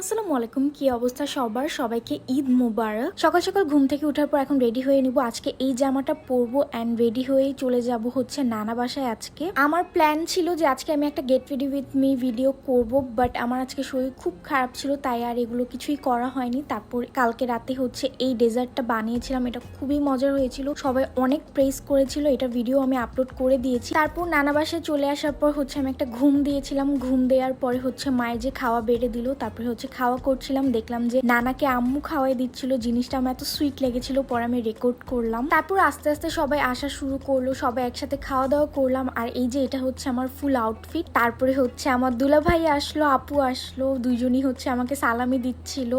আসসালামু আলাইকুম। কি অবস্থা সবার? সবাইকে ঈদ মুবারক। সকাল সকাল ঘুম থেকে ওঠার পর এখন রেডি হয়ে নিব। আজকে এই জামাটা পরবো এন্ড রেডি হয়েই চলে যাব হচ্ছে নানা বাসায়। আজকে আমার প্ল্যান ছিল যে আজকে আমি একটা get ready with me video করব, বাট আমার আজকে শরীর খুব খারাপ ছিল, তাই আর এগুলো কিছুই করা হয়নি। তারপর কালকে রাতে হচ্ছে এই ডেজার্টটা বানিয়েছিলাম, এটা খুবই মজার হয়েছিল, সবাই অনেক প্রেস করেছিল, এটা ভিডিও আমি আপলোড করে দিয়েছি। তারপর নানা বাসায় চলে আসার পর হচ্ছে আমি একটা ঘুম দিয়েছিলাম, ঘুম দেওয়ার পরে হচ্ছে মায়ের যে খাওয়া বেড়ে দিল, তারপরে হচ্ছে খাওয়া করছিলাম, দেখলাম যে নানাকে আম্মু খাওয়াই দিচ্ছিল, জিনিসটা আমার এত সুইট লেগেছিল, পরে আমি রেকর্ড করলাম। তারপর আস্তে আস্তে সবাই আসা শুরু করলো, সবাই একসাথে খাওয়া দাওয়া করলাম। আর এই যে এটা হচ্ছে আমার ফুল আউটফিট। তারপরে হচ্ছে আমার দুলা ভাই আসলো, আপু আসলো, দুইজনই হচ্ছে আমাকে সালামি দিচ্ছিল।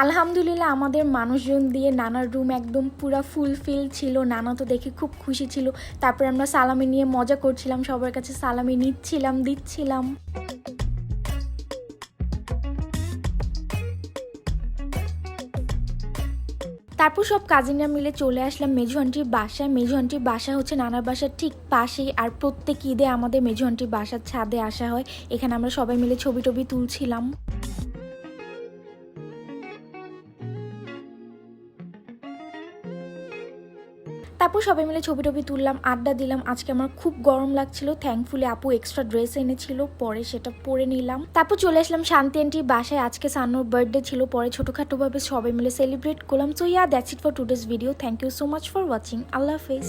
আলহামদুলিল্লাহ আমাদের মানুষজন দিয়ে নানার রুম একদম পুরা ফুলফিল ছিল। নানা তো দেখে খুব খুশি ছিল। তারপরে আমরা সালামি নিয়ে মজা করছিলাম, সবার কাছে সালামি নিচ্ছিলাম, দিচ্ছিলাম। তারপর সব কাজিনরা মিলে চলে আসলাম মেজু আন্টির বাসায়। মেজু আন্টির বাসা হচ্ছে নানার বাসার ঠিক পাশেই, আর প্রত্যেক ঈদে আমাদের মেজু আন্টির বাসার ছাদে আসা হয়। এখানে আমরা সবাই মিলে ছবি টবি তুলছিলাম। তারপর সবাই মিলে ছবি টবি তুললাম, আড্ডা দিলাম। আজকে আমার খুব গরম লাগছিল, থ্যাঙ্কফুলি আপু এক্সট্রা ড্রেস এনেছিল, পরে সেটা পরে নিলাম। তারপর চলে আসলাম শান্তি আন্টির বাসায়। আজকে সান্নুর বার্থডে ছিল, পরে ছোটখাটোভাবে সবাই মিলে সেলিব্রেট করলাম। So yeah, that's it for today's video. Thank you so much for watching. আল্লাহ হাফেজ।